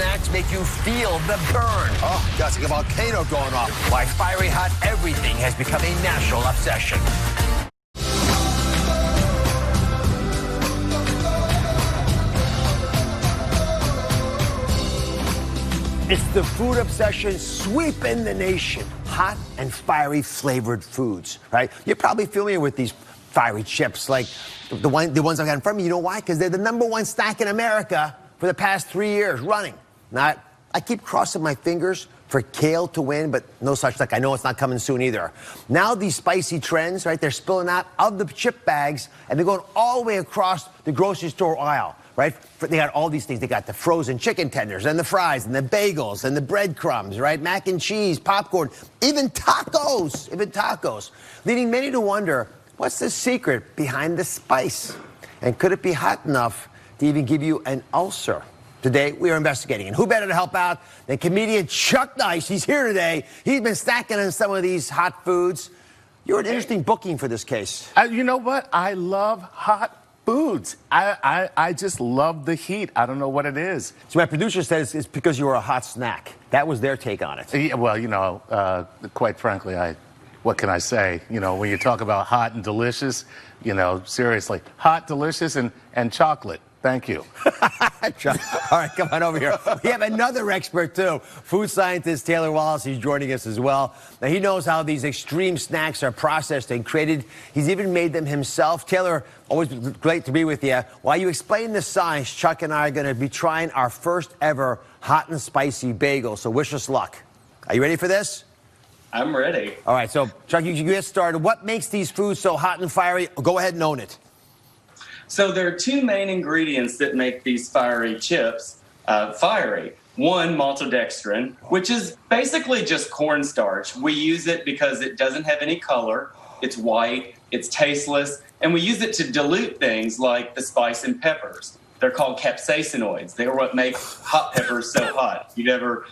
snacks make you feel the burn. Oh, that's like a volcano going off. Why fiery hot everything has become a national obsession. It's the food obsession sweeping the nation. Hot and fiery flavored foods, right? You're probably familiar with these fiery chips, like the ones I got in front of me. You know why? Because they're the #1 snack in America for the past 3 years running. I keep crossing my fingers for kale to win, but no such luck. I know it's not coming soon either. Now these spicy trends, right, they're spilling out of the chip bags, and they're going all the way across the grocery store aisle. Right? They got all these things. They got the frozen chicken tenders and the fries and the bagels and the breadcrumbs, right? Mac and cheese, popcorn, even tacos, leading many to wonder, what's the secret behind the spice? And could it be hot enough to even give you an ulcer? Today, we are investigating. And who better to help out than comedian Chuck Nice? He's here today. He's been stacking on some of these hot foods. You're an interesting booking for this case. You know what? I love hot foods. I just love the heat. I don't know what it is. So my producer says it's because you were a hot snack. That was their take on it. Yeah, well, you know, quite frankly, what can I say? You know, when you talk about hot and delicious, you know, seriously, hot, delicious, and chocolate. Thank you. All right, come on over here. We have another expert, too. Food scientist Taylor Wallace. He's joining us as well. Now, he knows how these extreme snacks are processed and created. He's even made them himself. Taylor, always great to be with you. While you explain the science, Chuck and I are going to be trying our first ever hot and spicy bagel. So wish us luck. Are you ready for this? I'm ready. All right, so Chuck, you get started. What makes these foods so hot and fiery? Go ahead and own it. So there are two main ingredients that make these fiery chips fiery. One, maltodextrin, which is basically just cornstarch. We use it because it doesn't have any color. It's white, it's tasteless, and we use it to dilute things like the spice and peppers. They're called capsaicinoids. They're what make hot peppers so hot. You've ever,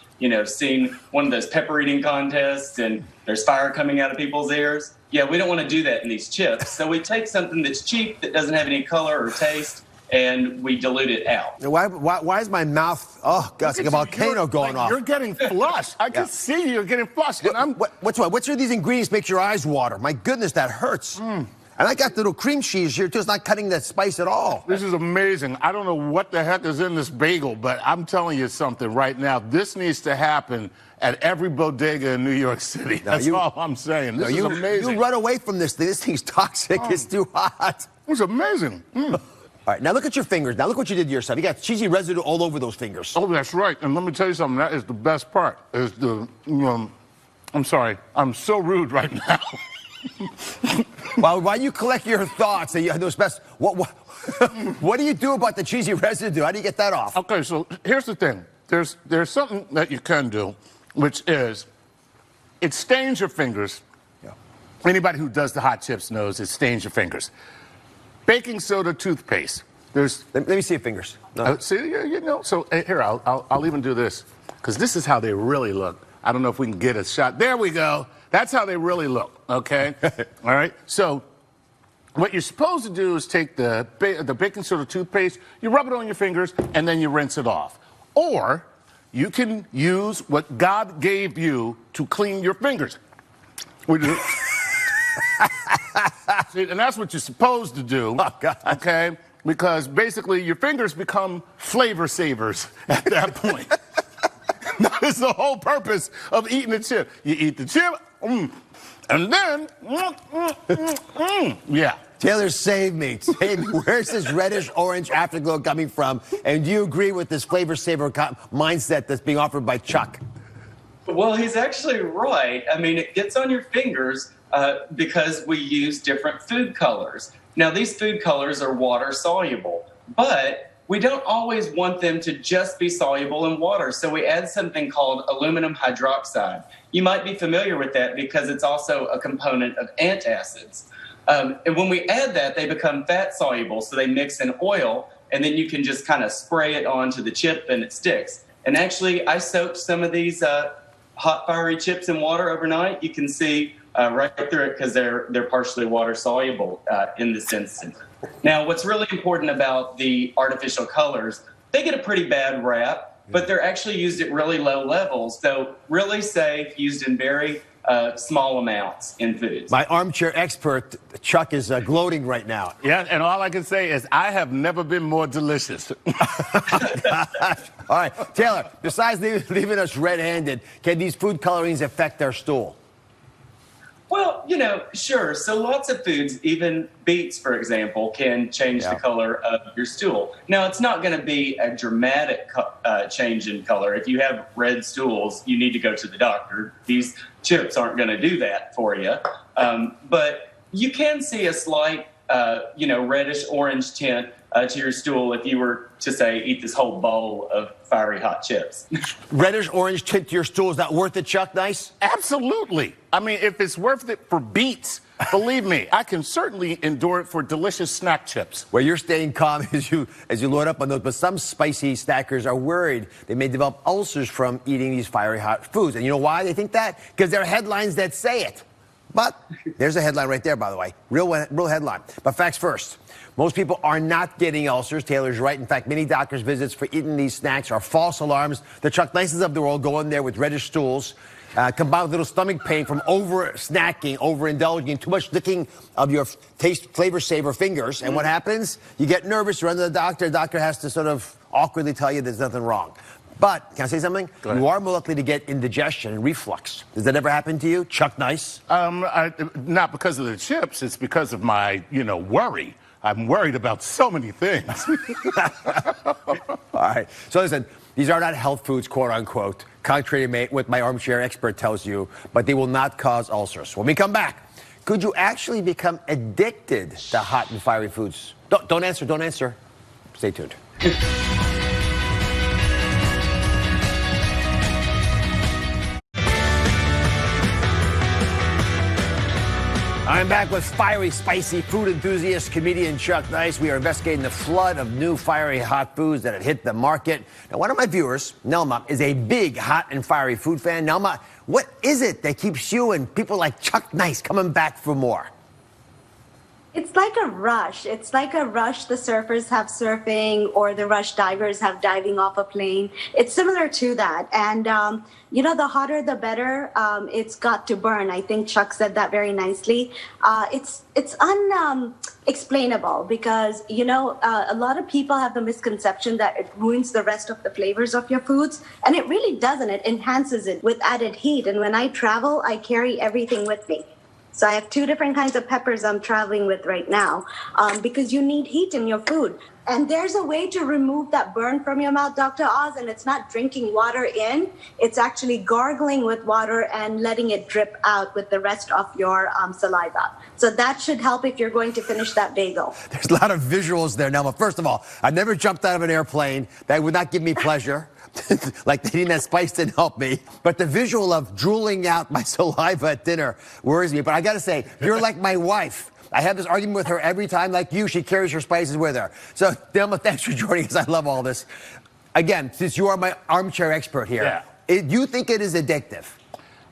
seen one of those pepper eating contests and there's fire coming out of people's ears? Yeah, we don't want to do that in these chips. So we take something that's cheap, that doesn't have any color or taste, and we dilute it out. Why is my mouth, it's like a volcano going off? You're getting flushed. I can see you're getting flushed. And What's these ingredients make your eyes water? My goodness, that hurts. And I got the little cream cheese here, too. It's not cutting that spice at all. This is amazing. I don't know what the heck is in this bagel, but I'm telling you something right now. This needs to happen at every bodega in New York City. That's all I'm saying. This is amazing. You run away from this thing. This thing's toxic. It's too hot. It's amazing. All right, now look at your fingers. Now look what you did to yourself. You got cheesy residue all over those fingers. Oh, that's right. And let me tell you something. That is the best part. Is I'm sorry. I'm so rude right now. Well, while you collect your thoughts, those best. What do you do about the cheesy residue? How do you get that off? Okay, so here's the thing. There's something that you can do, which is it stains your fingers. Yeah. Anybody who does the hot chips knows it stains your fingers. Baking soda toothpaste. Let me see your fingers. No. See, So here, I'll even do this because this is how they really look. I don't know if we can get a shot. There we go. That's how they really look, okay? All right? So what you're supposed to do is take the baking soda toothpaste, you rub it on your fingers, and then you rinse it off. Or you can use what God gave you to clean your fingers. See, and that's what you're supposed to do, okay? Because basically your fingers become flavor savers at that point. That is the whole purpose of eating a chip. You eat the chip, and then, yeah. Taylor, save me. Where's this reddish-orange afterglow coming from? And do you agree with this flavor saver mindset that's being offered by Chuck? Well, he's actually right. I mean, it gets on your fingers because we use different food colors. Now, these food colors are water-soluble, but we don't always want them to just be soluble in water, so we add something called aluminum hydroxide. You might be familiar with that because it's also a component of antacids. And when we add that, they become fat soluble, so they mix in oil, and then you can just kind of spray it onto the chip and it sticks. And actually, I soaked some of these hot, fiery chips in water overnight. You can see right through it because they're partially water soluble in this instance. Now, what's really important about the artificial colors, they get a pretty bad rap. but they're actually used at really low levels. So really safe, used in very small amounts in foods. My armchair expert, Chuck, is gloating right now. Yeah, and all I can say is I have never been more delicious. All right, Taylor, besides leaving us red-handed, can these food colorings affect our stool? Well, sure. So lots of foods, even beets, for example, can change the color of your stool. Now, it's not going to be a dramatic change in color. If you have red stools, you need to go to the doctor. These chips aren't going to do that for you. But you can see a slight, reddish orange tint to your stool if you were to, say, eat this whole bowl of fiery hot chips. Reddish orange tint to your stool, is that worth it, Chuck Nice? Absolutely. I mean, if it's worth it for beets, believe me, I can certainly endure it for delicious snack chips. Well, you're staying calm as you load up on those, but some spicy snackers are worried they may develop ulcers from eating these fiery hot foods. And you know why they think that? Because there are headlines that say it. But there's a headline right there, by the way. Real headline. But facts first. Most people are not getting ulcers. Taylor's right. In fact, many doctors' visits for eating these snacks are false alarms. The Chuck Nices of the world go in there with reddish stools, combined with little stomach pain from over-snacking, overindulging, too much licking of your taste, flavor saver fingers. And what happens? You get nervous, you run to the doctor. The doctor has to sort of awkwardly tell you there's nothing wrong. But, can I say something? You are more likely to get indigestion and reflux. Does that ever happen to you, Chuck Nice? Not because of the chips. It's because of my, worry. I'm worried about so many things. All right. So listen, these are not health foods, quote unquote, contrary to what my armchair expert tells you, but they will not cause ulcers. When we come back, could you actually become addicted to hot and fiery foods? Don't answer. Stay tuned. I'm back with fiery, spicy food enthusiast, comedian Chuck Nice. We are investigating the flood of new fiery hot foods that have hit the market. Now, one of my viewers, Nelma, is a big hot and fiery food fan. Nelma, what is it that keeps you and people like Chuck Nice coming back for more? It's like a rush. It's like a rush the surfers have surfing or the rush divers have diving off a plane. It's similar to that. And, the hotter the better. It's got to burn. I think Chuck said that very nicely. It's unexplainable because, a lot of people have the misconception that it ruins the rest of the flavors of your foods. And it really doesn't. It enhances it with added heat. And when I travel, I carry everything with me. So I have 2 different kinds of peppers I'm traveling with right now because you need heat in your food. And there's a way to remove that burn from your mouth, Dr. Oz, and it's not drinking water in. It's actually gargling with water and letting it drip out with the rest of your saliva. So that should help if you're going to finish that bagel. There's a lot of visuals there, Nelma. First of all, I've never jumped out of an airplane. That would not give me pleasure. Like eating that spice didn't help me. But the visual of drooling out my saliva at dinner worries me. But I got to say, you're like my wife. I have this argument with her every time. Like you, she carries her spices with her. So, Nelma, thanks for joining us. I love all this. Again, since you are my armchair expert here, you think it is addictive?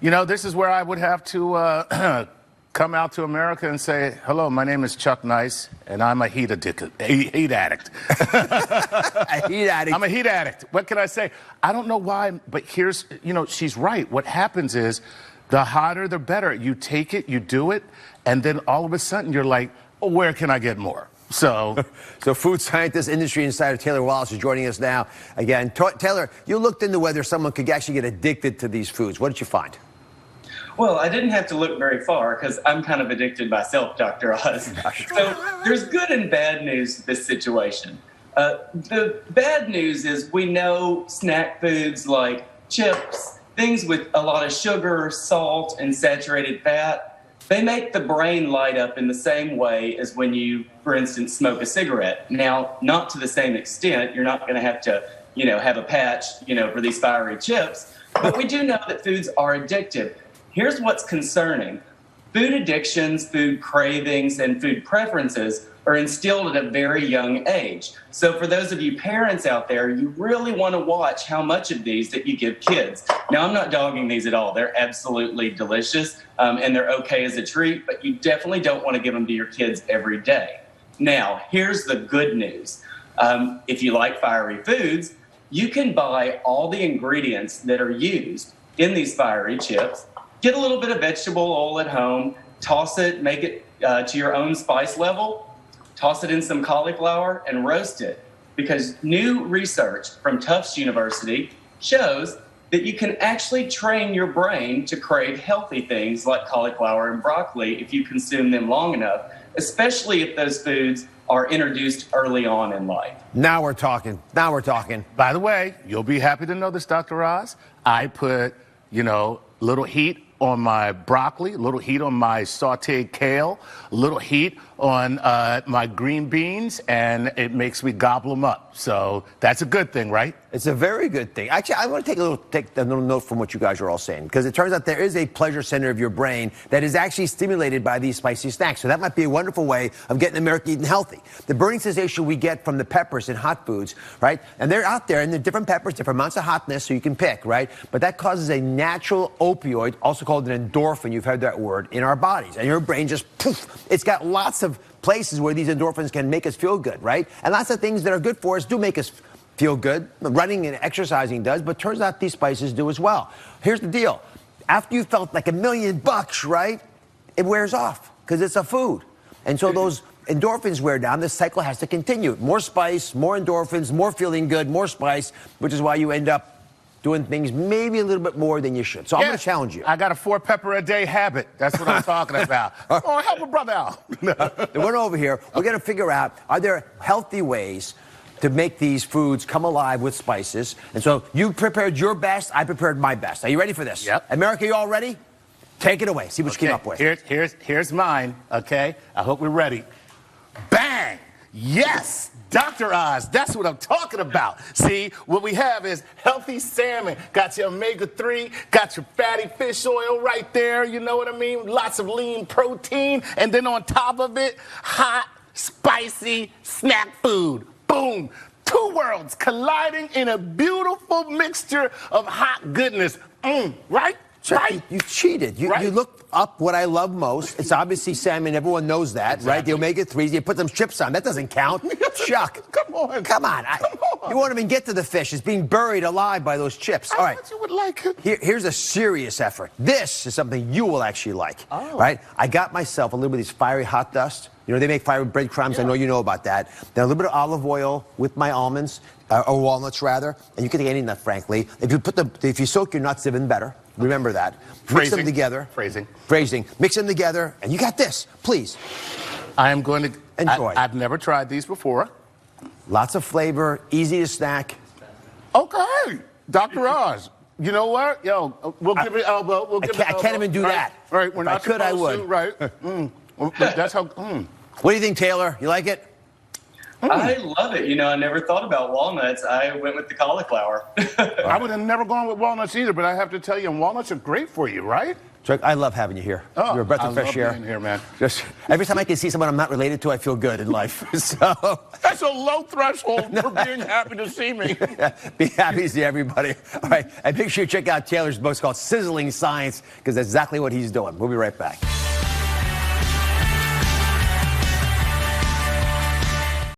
This is where I would have to come out to America and say, hello, my name is Chuck Nice, and I'm a heat addict. A heat addict. A heat addict. I'm a heat addict. What can I say? I don't know why, but here's, she's right. What happens is the hotter, the better. You take it, you do it, and then all of a sudden you're like, oh, where can I get more? So food scientist, industry insider Taylor Wallace is joining us now. Again, Taylor, you looked into whether someone could actually get addicted to these foods. What did you find? Well, I didn't have to look very far because I'm kind of addicted myself, Dr. Oz. So there's good and bad news to this situation. The bad news is we know snack foods like chips, things with a lot of sugar, salt, and saturated fat, they make the brain light up in the same way as when you, for instance, smoke a cigarette. Now, not to the same extent. You're not going to have to, have a patch, for these fiery chips. But we do know that foods are addictive. Here's what's concerning. Food addictions, food cravings, and food preferences are instilled at a very young age. So for those of you parents out there, you really want to watch how much of these that you give kids. Now, I'm not dogging these at all. They're absolutely delicious, and they're okay as a treat, but you definitely don't want to give them to your kids every day. Now, here's the good news. If you like fiery foods, you can buy all the ingredients that are used in these fiery chips, get a little bit of vegetable oil at home, toss it, make it to your own spice level, toss it in some cauliflower, and roast it. Because new research from Tufts University shows that you can actually train your brain to crave healthy things like cauliflower and broccoli if you consume them long enough, especially if those foods are introduced early on in life. Now we're talking. Now we're talking. By the way, you'll be happy to know this, Dr. Oz. I put, little heat on my broccoli, a little heat on my sauteed kale, a little heat on my green beans, and it makes me gobble them up. So that's a good thing, right? It's a very good thing. Actually, I want to take a little note from what you guys are all saying, because it turns out there is a pleasure center of your brain that is actually stimulated by these spicy snacks. So that might be a wonderful way of getting America eating healthy. The burning sensation we get from the peppers in hot foods, right? And they're out there, and they're different peppers, different amounts of hotness, so you can pick, right? But that causes a natural opioid, also called an endorphin, you've heard that word, in our bodies. And your brain just, poof, it's got lots of places where these endorphins can make us feel good, right? And lots of things that are good for us do make us feel good. Running and exercising does, but turns out these spices do as well. Here's the deal. After you felt like $1 million, right, it wears off because it's a food. And so those endorphins wear down. This cycle has to continue. More spice, more endorphins, more feeling good, more spice, which is why you end up doing things maybe a little bit more than you should. So I'm going to challenge you. I got a 4-pepper-a-day habit. That's what I'm talking about. Oh, help a brother out. The one over here, we're going to figure out, are there healthy ways to make these foods come alive with spices? And so you prepared your best, I prepared my best. Are you ready for this? Yep. America, you all ready? Take it away. See what you came up with. Here's mine, okay? I hope we're ready. Bang! Yes! Dr. Oz, that's what I'm talking about. See, what we have is healthy salmon. Got your omega-3, got your fatty fish oil right there, you know what I mean? Lots of lean protein. And then on top of it, hot, spicy snack food. Boom! Two worlds colliding in a beautiful mixture of hot goodness. Right? Chuck, Right? you cheated. You looked up what I love most. It's obviously salmon. Everyone knows that, right? The omega-3s. You put some chips on. That doesn't count. Chuck. Come on. Come on. You won't even get to the fish. It's being buried alive by those chips. All right. I thought you would like it. Here's a serious effort. This is something you will actually like. Oh. Right? I got myself a little bit of these fiery hot dust. You know, they make fiery breadcrumbs. Yeah. I know you know about that. Then a little bit of olive oil with my almonds, or walnuts rather. And you can take any nut, frankly. If you soak your nuts, even better. Remember that. Mix them together. Phrasing. Mix them together, and you got this. Please. I am going to enjoy. I've never tried these before. Lots of flavor, easy to snack. Okay, Dr. Oz. You know what? Yo, we'll give it elbow. We'll give it elbow. I can't even do that. All right, we're not if I could, I would. To, right? That's how. What do you think, Taylor? You like it? I love it. You know, I never thought about walnuts. I went with the cauliflower. I would have never gone with walnuts either, but I have to tell you, walnuts are great for you, right? Chuck, I love having you here. Oh, You're a breath of fresh air. Being here, man. Just every time I can see someone I'm not related to, I feel good in life. So that's a low threshold for being happy to see me. Be happy to see everybody. All right, and make sure you check out Taylor's book. It's called Sizzling Science, because that's exactly what he's doing. We'll be right back.